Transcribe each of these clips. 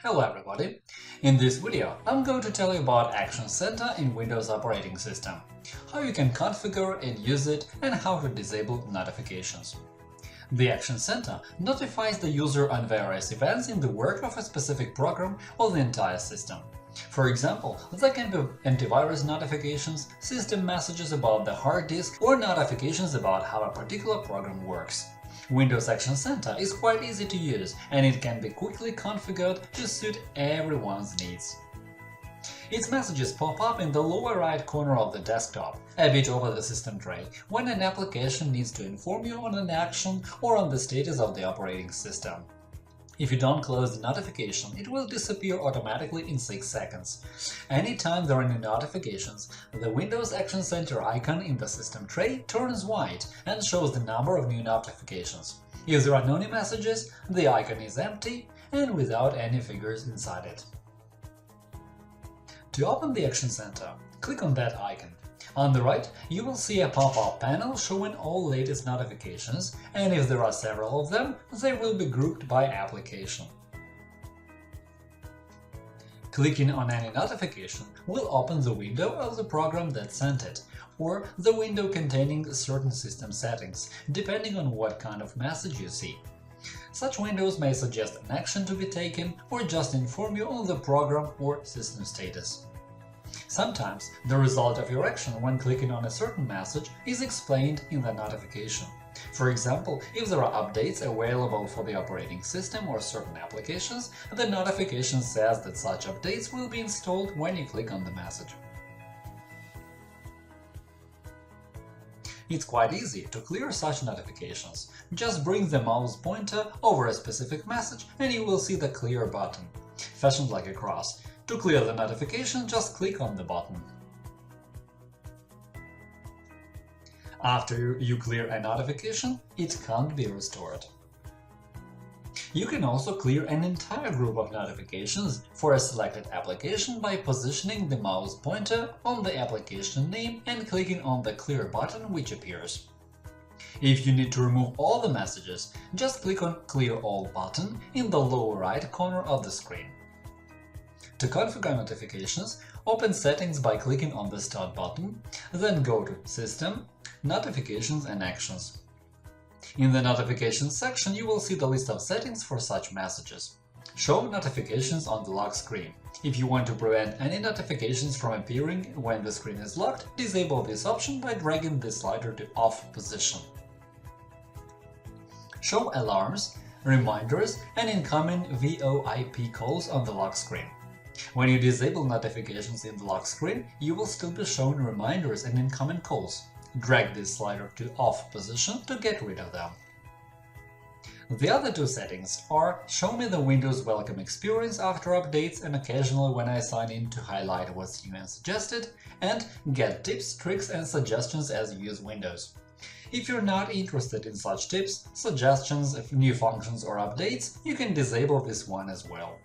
Hello everybody! In this video, I'm going to tell you about Action Center in Windows operating system, how you can configure and use it, and how to disable notifications. The Action Center notifies the user on various events in the work of a specific program or the entire system. For example, there can be antivirus notifications, system messages about the hard disk, or notifications about how a particular program works. Windows Action Center is quite easy to use, and it can be quickly configured to suit everyone's needs. Its messages pop up in the lower right corner of the desktop, a bit over the system tray, when an application needs to inform you on an action or on the status of the operating system. If you don't close the notification, it will disappear automatically in 6 seconds. Anytime there are any notifications, the Windows Action Center icon in the system tray turns white and shows the number of new notifications. If there are no new messages, the icon is empty and without any figures inside it. To open the Action Center, click on that icon. On the right, you will see a pop-up panel showing all latest notifications, and if there are several of them, they will be grouped by application. Clicking on any notification will open the window of the program that sent it, or the window containing certain system settings, depending on what kind of message you see. Such windows may suggest an action to be taken or just inform you on the program or system status. Sometimes the result of your action when clicking on a certain message is explained in the notification. For example, if there are updates available for the operating system or certain applications, the notification says that such updates will be installed when you click on the message. It's quite easy to clear such notifications. Just bring the mouse pointer over a specific message and you will see the Clear button, fashioned like a cross. To clear the notification, just click on the button. After you clear a notification, it can't be restored. You can also clear an entire group of notifications for a selected application by positioning the mouse pointer on the application name and clicking on the Clear button which appears. If you need to remove all the messages, just click on Clear All button in the lower right corner of the screen. To configure notifications, open Settings by clicking on the Start button, then go to System, Notifications and Actions. In the Notifications section, you will see the list of settings for such messages. Show notifications on the lock screen. If you want to prevent any notifications from appearing when the screen is locked, disable this option by dragging the slider to Off position. Show alarms, reminders and incoming VoIP calls on the lock screen. When you disable notifications in the lock screen, you will still be shown reminders and incoming calls. Drag this slider to Off position to get rid of them. The other two settings are Show me the Windows welcome experience after updates and occasionally when I sign in to highlight what's new and suggested, and Get tips, tricks and suggestions as you use Windows. If you're not interested in such tips, suggestions, new functions or updates, you can disable this one as well.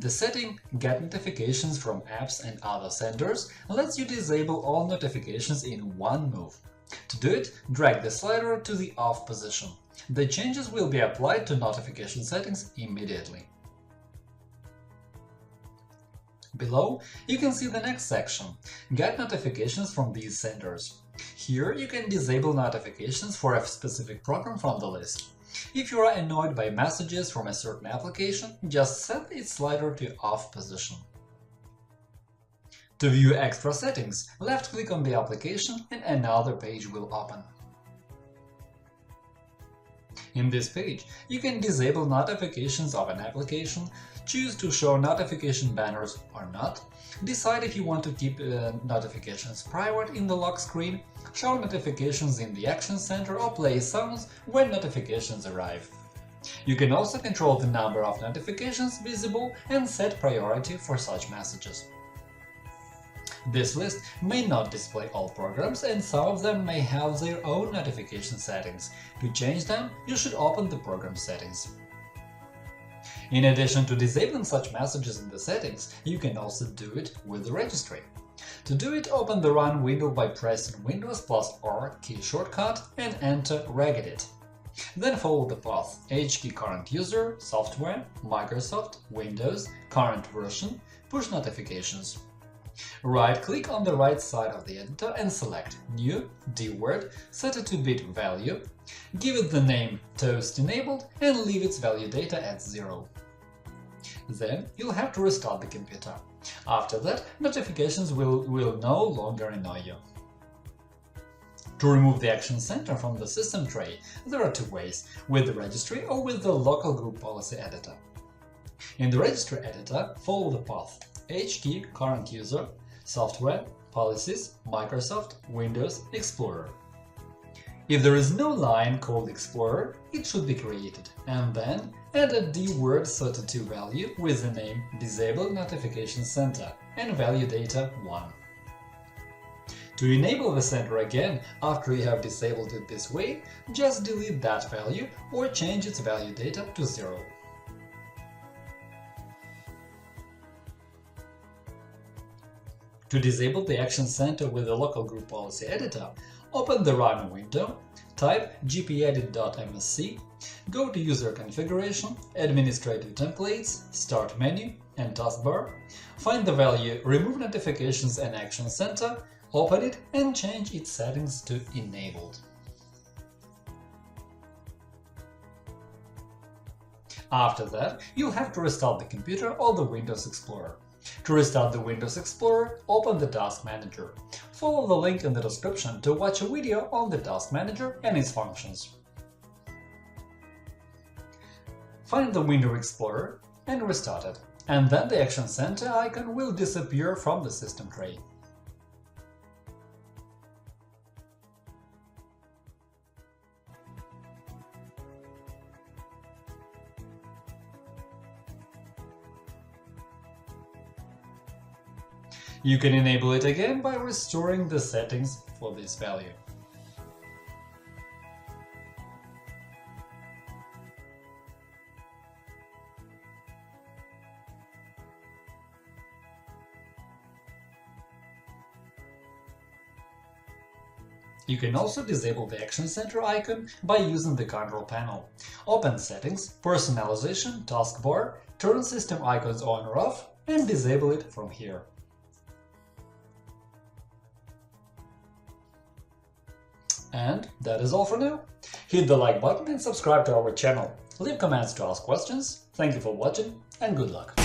The setting Get notifications from apps and other senders lets you disable all notifications in one move. To do it, drag the slider to the Off position. The changes will be applied to notification settings immediately. Below, you can see the next section – Get notifications from these senders. Here you can disable notifications for a specific program from the list. If you are annoyed by messages from a certain application, just set its slider to Off position. To view extra settings, left-click on the application and another page will open. In this page, you can disable notifications of an application, choose to show notification banners or not, decide if you want to keep notifications private in the lock screen, show notifications in the Action Center or play sounds when notifications arrive. You can also control the number of notifications visible and set priority for such messages. This list may not display all programs, and some of them may have their own notification settings. To change them, you should open the program settings. In addition to disabling such messages in the settings, you can also do it with the registry. To do it, open the Run window by pressing Windows + R key shortcut and enter regedit. Then follow the path HKey current user, software, Microsoft, Windows, current version, push notifications. Right-click on the right side of the editor and select New, dword, set a 2-bit value, give it the name Toast Enabled and leave its value data at 0. Then you'll have to restart the computer. After that, notifications will no longer annoy you. To remove the Action Center from the system tray, there are 2 ways – with the registry or with the local group policy editor. In the registry editor, follow the path HKey current user, software, policies, Microsoft, Windows, Explorer. If there is no line called Explorer, it should be created, and then add a dword 32 value with the name Disable Notification Center and value data 1. To enable the center again after you have disabled it this way, just delete that value or change its value data to 0. To disable the Action Center with the local group policy editor, open the Run window, type gpedit.msc, go to User Configuration, Administrative Templates, Start menu and taskbar, find the value Remove Notifications and Action Center, open it and change its settings to Enabled. After that, you'll have to restart the computer or the Windows Explorer. To restart the Windows Explorer, open the Task Manager. Follow the link in the description to watch a video on the Task Manager and its functions. Find the Windows Explorer and restart it, and then the Action Center icon will disappear from the system tray. You can enable it again by restoring the settings for this value. You can also disable the Action Center icon by using the control panel. Open Settings, Personalization, Taskbar, turn system icons on or off, and disable it from here. And that is all for now. Hit the like button and subscribe to our channel. Leave comments to ask questions. Thank you for watching and good luck!